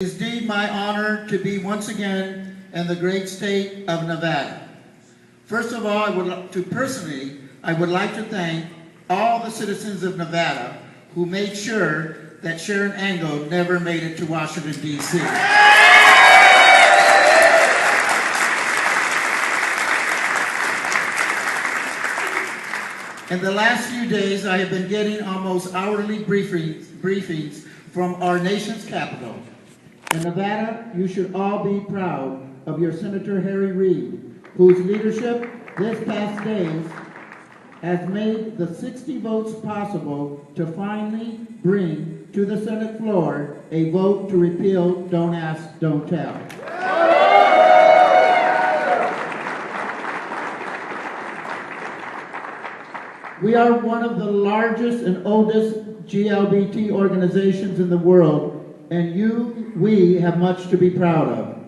It is indeed my honor to be once again in the great state of Nevada. First of all, I would like to thank all the citizens of Nevada who made sure that Sharon Angle never made it to Washington, D.C. In the last few days, I have been getting almost hourly briefings from our nation's capital. In Nevada, you should all be proud of your Senator Harry Reid, whose leadership this past days has made the 60 votes possible to finally bring to the Senate floor a vote to repeal Don't Ask, Don't Tell. We are one of the largest and oldest GLBT organizations in the world, and we have much to be proud of.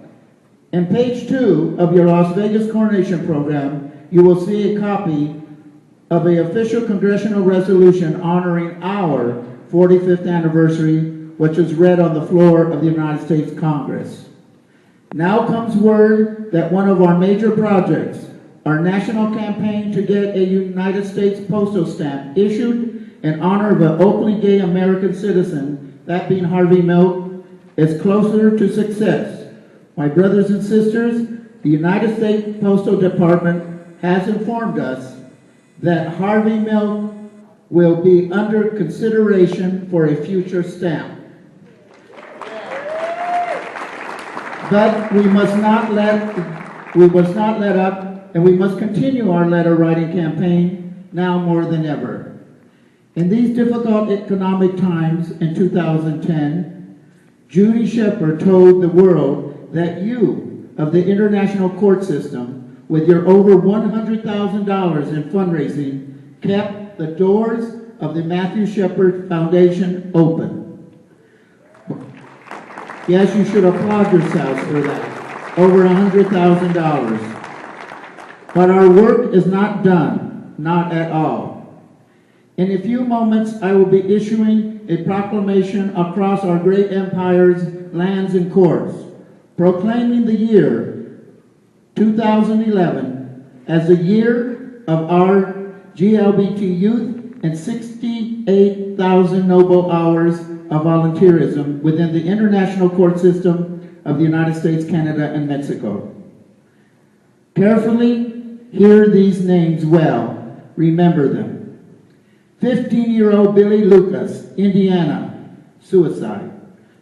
In page 2 of your Las Vegas coronation program, you will see a copy of an official congressional resolution honoring our 45th anniversary, which was read on the floor of the United States Congress. Now comes word that one of our major projects, our national campaign to get a United States postal stamp issued in honor of an openly gay American citizen, that being Harvey Milk, is closer to success. My brothers and sisters, the United States Postal Department has informed us that Harvey Milk will be under consideration for a future stamp. But we must not let up, and we must continue our letter writing campaign now more than ever. In these difficult economic times in 2010, Judy Shepard told the world that you of the international court system, with your over $100,000 in fundraising, kept the doors of the Matthew Shepard Foundation open. Yes, you should applaud yourselves for that. Over $100,000. But our work is not done, not at all. In a few moments, I will be issuing a proclamation across our great empire's lands and courts, proclaiming the year 2011 as the year of our GLBT youth and 68,000 noble hours of volunteerism within the international court system of the United States, Canada, and Mexico. Carefully hear these names well. Remember them. 15-year-old Billy Lucas, Indiana, suicide.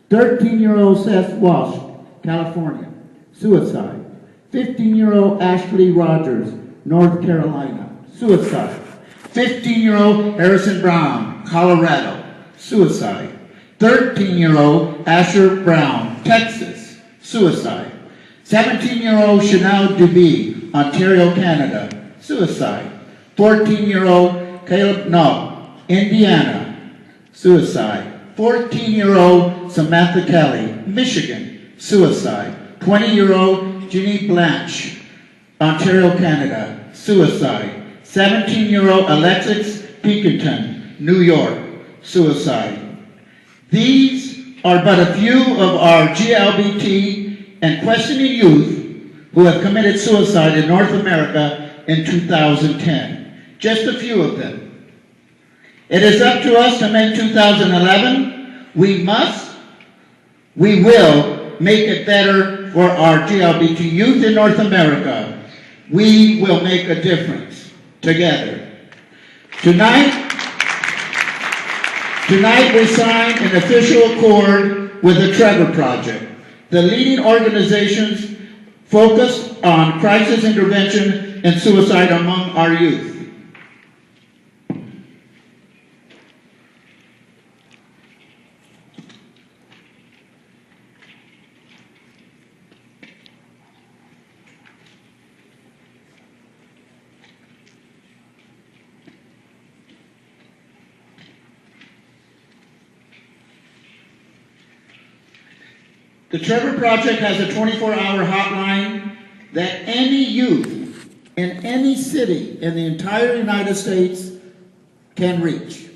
13-year-old Seth Walsh, California, suicide. 15-year-old Ashley Rogers, North Carolina, suicide. 15-year-old Harrison Brown, Colorado, suicide. 13-year-old Asher Brown, Texas, suicide. 17-year-old Chanel Dubee, Ontario, Canada, suicide. 14-year-old Caleb Knoll, Indiana, suicide. 14-year-old Samantha Kelly, Michigan, suicide. 20-year-old Jeannie Blanche, Ontario, Canada, suicide. 17-year-old Alexis Pinkerton, New York, suicide. These are but a few of our GLBT and questioning youth who have committed suicide in North America in 2010. Just a few of them. It is up to us to make 2011. We will make it better for our GLBT youth in North America. We will make a difference together. Tonight we signed an official accord with the Trevor Project, the leading organizations focused on crisis intervention and suicide among our youth. The Trevor Project has a 24-hour hotline that any youth in any city in the entire United States can reach.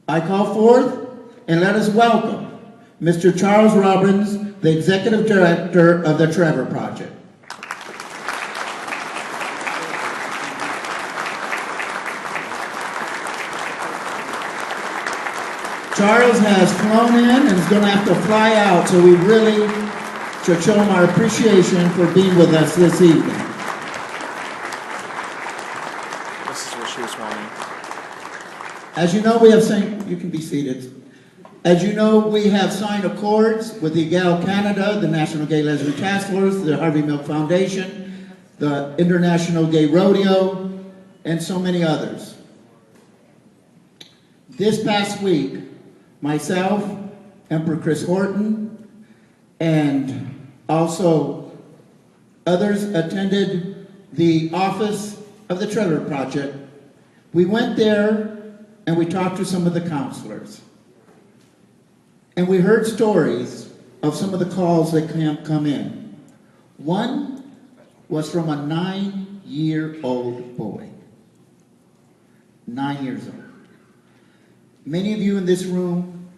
I call forth and let us welcome Mr. Charles Robbins, the Executive Director of the Trevor Project. Charles has flown in and is going to have to fly out, so we really should show him our appreciation for being with us this evening. This is where she was wanting. As you know, we have signed, you can be seated. As you know, we have signed accords with the GAL Canada, the National Gay Lesbian Task Force, the Harvey Milk Foundation, the International Gay Rodeo, and so many others. This past week, myself, Emperor Chris Horton, and also others attended the office of the Trevor Project. We went there and we talked to some of the counselors. And we heard stories of some of the calls that come in. One was from a 9-year-old boy. 9 years old. Many of you in this room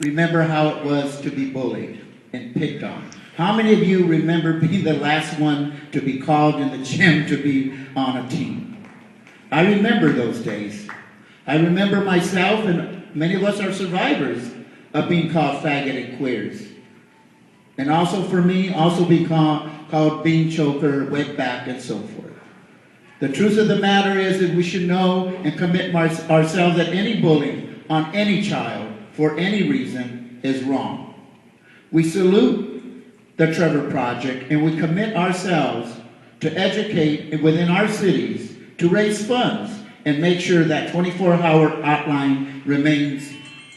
remember how it was to be bullied and picked on. How many of you remember being the last one to be called in the gym to be on a team? I remember those days. I remember myself, and many of us are survivors of being called faggot and queers. And also for me, also be called bean choker, wetback, and so forth. The truth of the matter is that we should know and commit ourselves that any bullying on any child for any reason is wrong. We salute the Trevor Project and we commit ourselves to educate within our cities to raise funds and make sure that 24-hour hotline remains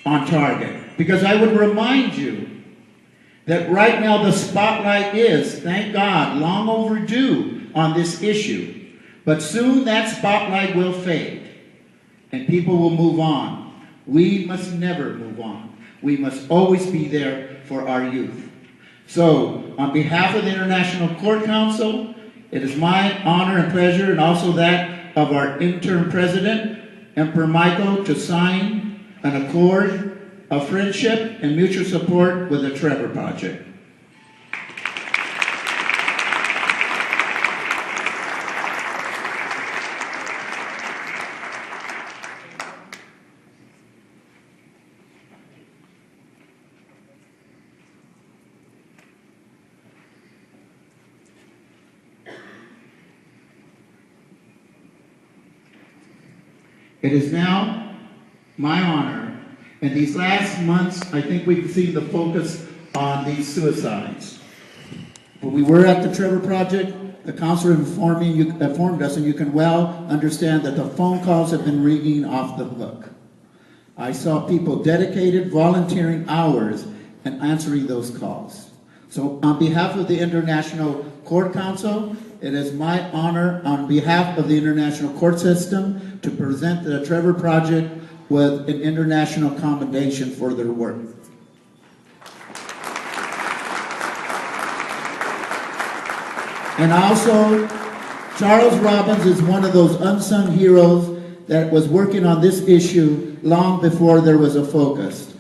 on target. Because I would remind you that right now the spotlight is, thank God, long overdue on this issue. But soon that spotlight will fade and people will move on. We must never move on. We must always be there for our youth. So, on behalf of the International Court Council, it is my honor and pleasure, and also that of our interim president, Emperor Michael, to sign an accord of friendship and mutual support with the Trevor Project. It is now my honor, and these last months, I think we've seen the focus on these suicides. When we were at the Trevor Project, the counselor informed us, and you can well understand that the phone calls have been ringing off the hook. I saw people dedicated, volunteering hours, and answering those calls. So on behalf of the International Court Council, it is my honor on behalf of the International Court System to present the Trevor Project with an international commendation for their work. And also, Charles Robbins is one of those unsung heroes that was working on this issue long before there was a focus.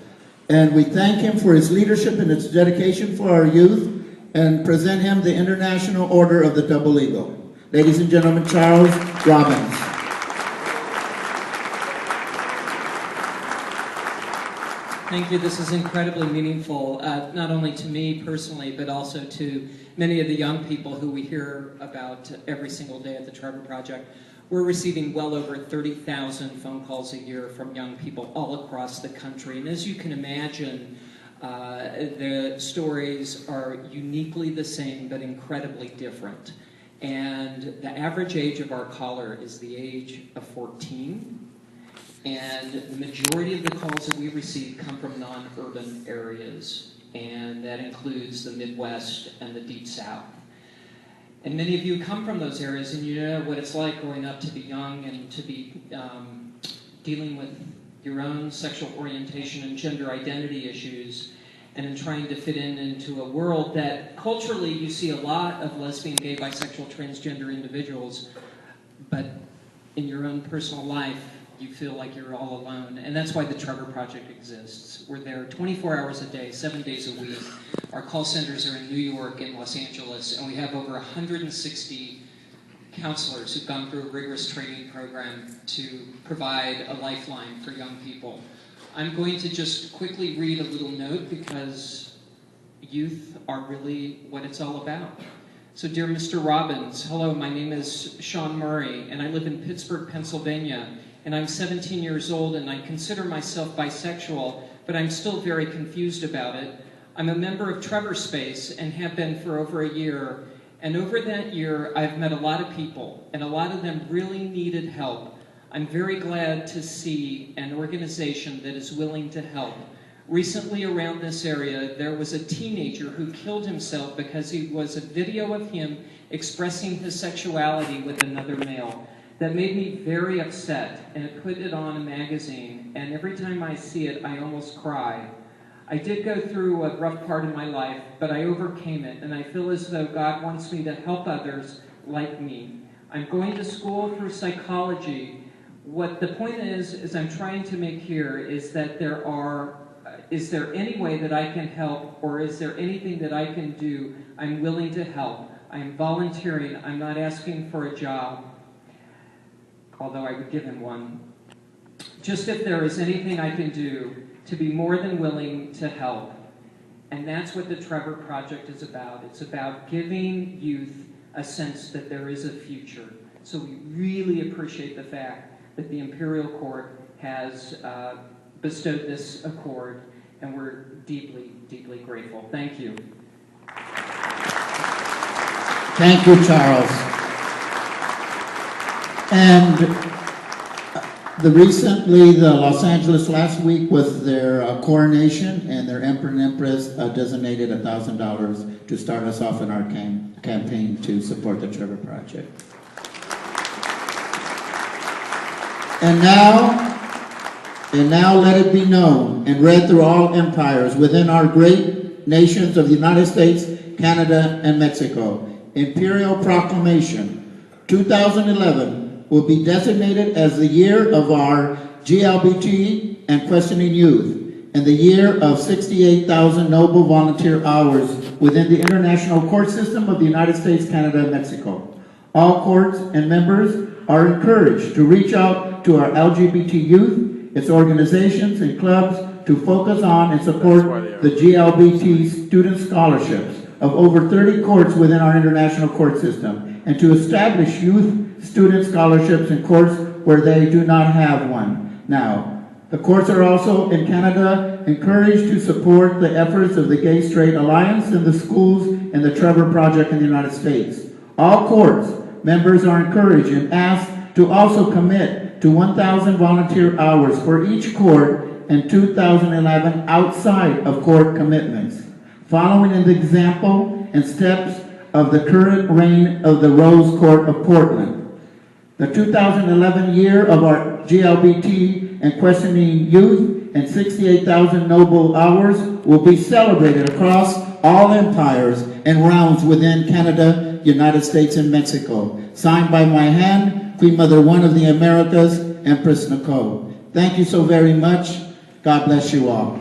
And we thank him for his leadership and his dedication for our youth, and present him the International Order of the Double Eagle. Ladies and gentlemen, Charles Robbins. Thank you. This is incredibly meaningful, not only to me personally, but also to many of the young people who we hear about every single day at the Trevor Project. We're receiving well over 30,000 phone calls a year from young people all across the country. And as you can imagine, the stories are uniquely the same, but incredibly different. And the average age of our caller is the age of 14. And the majority of the calls that we receive come from non-urban areas. And that includes the Midwest and the Deep South. And many of you come from those areas, and you know what it's like growing up to be young and to be dealing with your own sexual orientation and gender identity issues, and in trying to fit into a world that culturally you see a lot of lesbian, gay, bisexual, transgender individuals, but in your own personal life you feel like you're all alone. And that's why the Trevor Project exists. We're there 24 hours a day, 7 days a week. Our call centers are in New York and Los Angeles, and we have over 160 counselors who've gone through a rigorous training program to provide a lifeline for young people. I'm going to just quickly read a little note because youth are really what it's all about. So, dear Mr. Robbins, hello, my name is Sean Murray, and I live in Pittsburgh, Pennsylvania, and I'm 17 years old, and I consider myself bisexual, but I'm still very confused about it. I'm a member of Trevor Space and have been for over a year, and over that year, I've met a lot of people, and a lot of them really needed help. I'm very glad to see an organization that is willing to help. Recently around this area, there was a teenager who killed himself because he was a video of him expressing his sexuality with another male. That made me very upset, and it put it on a magazine, and every time I see it, I almost cry. I did go through a rough part of my life, but I overcame it, and I feel as though God wants me to help others like me. I'm going to school for psychology. What the point is I'm trying to make here is that is there any way that I can help, or is there anything that I can do? I'm willing to help. I'm volunteering. I'm not asking for a job, although I would give him one. Just if there is anything I can do to be more than willing to help. And that's what the Trevor Project is about. It's about giving youth a sense that there is a future. So we really appreciate the fact that the Imperial Court has bestowed this accord, and we're deeply, deeply grateful. Thank you. Thank you, Charles. And recently, the Los Angeles last week was their coronation, and their Emperor and Empress designated $1,000 to start us off in our campaign to support the Trevor Project. And now let it be known and read through all empires within our great nations of the United States, Canada, and Mexico. Imperial Proclamation 2011 will be designated as the year of our GLBT and questioning youth, and the year of 68,000 noble volunteer hours within the international court system of the United States, Canada, and Mexico. All courts and members are encouraged to reach out to our LGBT youth, its organizations and clubs to focus on and support the GLBT student scholarships of over 30 courts within our international court system, and to establish youth student scholarships in courts where they do not have one. Now, the courts are also in Canada encouraged to support the efforts of the Gay Straight Alliance and the schools and the Trevor Project in the United States. All courts members are encouraged and asked to also commit to 1,000 volunteer hours for each court in 2011 outside of court commitments, following in the example and steps of the current reign of the Rose Court of Portland. The 2011 year of our GLBT and questioning youth and 68,000 noble hours will be celebrated across all empires and realms within Canada, United States, and Mexico. Signed by my hand, Queen Mother 1 of the Americas, Empress Nicole. Thank you so very much. God bless you all.